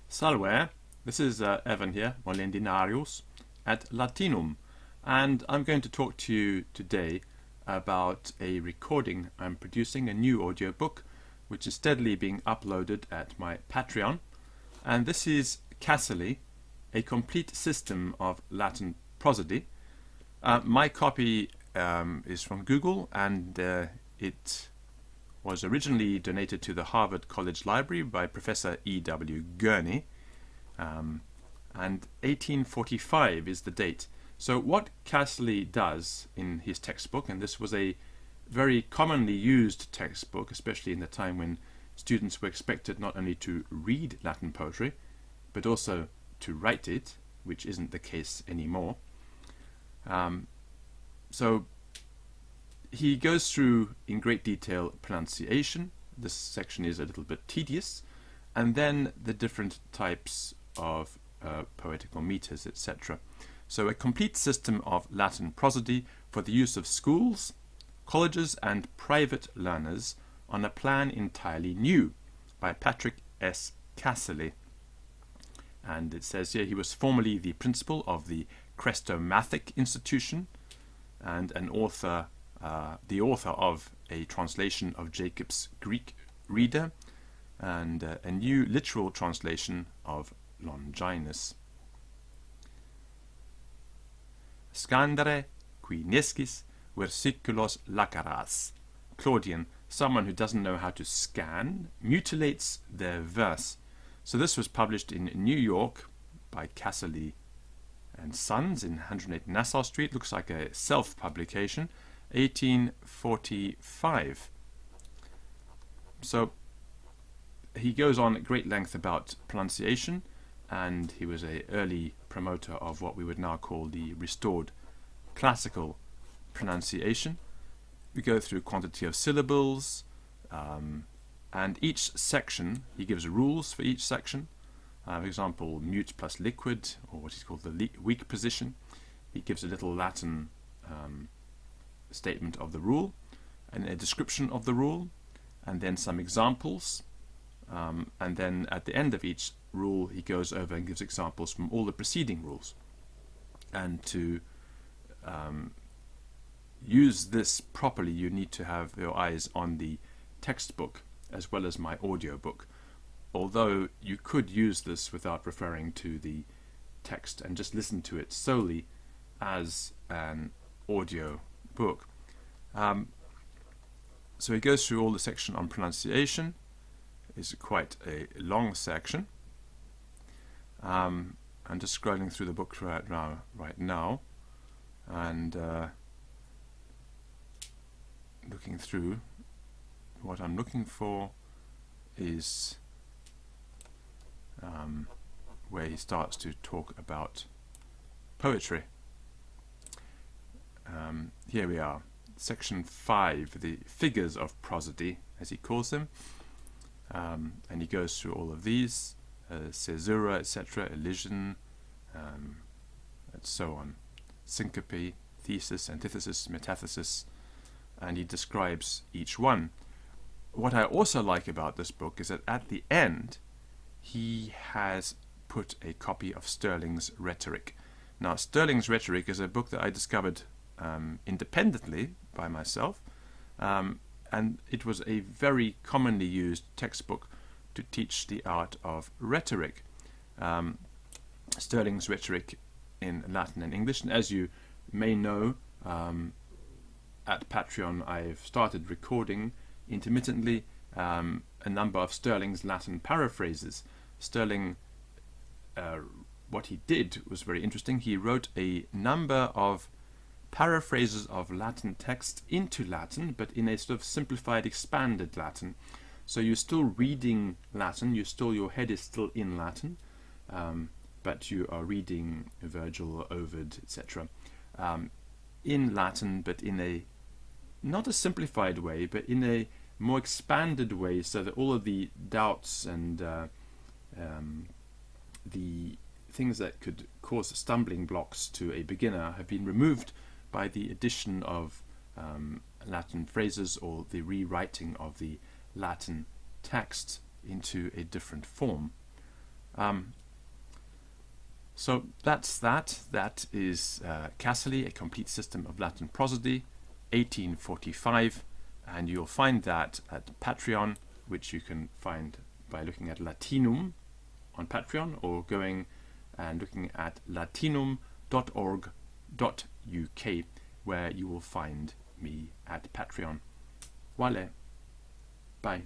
Salve, this is Evan here, Molendinarius, at Latinum, and I'm going to talk to you today about a recording I'm producing, a new audiobook, which is steadily being uploaded at my Patreon, and this is Casserly, a complete system of Latin prosody. My copy is from Google, and it was originally donated to the Harvard College Library by Professor E.W. Gurney, and 1845 is the date. So what Casserly does in his textbook, and this was a very commonly used textbook, especially in the time when students were expected not only to read Latin poetry, but also to write it, which isn't the case anymore. So he goes through in great detail pronunciation. This section is a little bit tedious, and then the different types of poetical meters, etc. So a complete system of Latin prosody for the use of schools, colleges and private learners on a plan entirely new, by Patrick S. Casserly. And it says here he was formerly the principal of the Crestomathic Institution and an author, the author of a translation of Jacob's Greek Reader and a new literal translation of Longinus. Scandere qui nescis versiculos lacaras. Claudian, someone who doesn't know how to scan, mutilates their verse. So this was published in New York by Casserly and Sons in 108 Nassau Street. Looks like a self-publication, 1845. So he goes on at great length about pronunciation, and he was an early promoter of what we would now call the restored classical pronunciation. We go through quantity of syllables, and each section, he gives rules for each section. For example, mute plus liquid, or what is called the weak position. He gives a little Latin statement of the rule, and a description of the rule, and then some examples. And then at the end of each rule, he goes over and gives examples from all the preceding rules. And to use this properly, you need to have your eyes on the textbook as well as my audiobook. Although you could use this without referring to the text and just listen to it solely as an audio book. So he goes through all the section on pronunciation. It's quite a long section. I'm just scrolling through the book right now, and looking through. What I'm looking for is where he starts to talk about poetry. Here we are, section 5, the figures of prosody, as he calls them, and he goes through all of these, caesura, etc., elision, and so on, syncope, thesis, antithesis, metathesis, and he describes each one. What I also like about this book is that at the end he has put a copy of Sterling's Rhetoric. Now, Sterling's Rhetoric is a book that I discovered independently by myself, and it was a very commonly used textbook to teach the art of rhetoric. Sterling's Rhetoric in Latin and English, and as you may know, at Patreon I've started recording intermittently a number of Sterling's Latin paraphrases. Sterling, what he did was very interesting. He wrote a number of paraphrases of Latin text into Latin, but in a sort of simplified, expanded Latin. So you're still reading Latin, your head is still in Latin, but you are reading Virgil, Ovid, etc. In Latin, but in a not a simplified way, but in a more expanded way, so that all of the doubts and the things that could cause stumbling blocks to a beginner have been removed by the addition of Latin phrases or the rewriting of the Latin text into a different form. So that's that. That is Casserly, A Complete System of Latin Prosody, 1845, and you'll find that at Patreon, which you can find by looking at Latinum on Patreon or going and looking at latinum.org.uk, where you will find me at Patreon. Wale. Bye.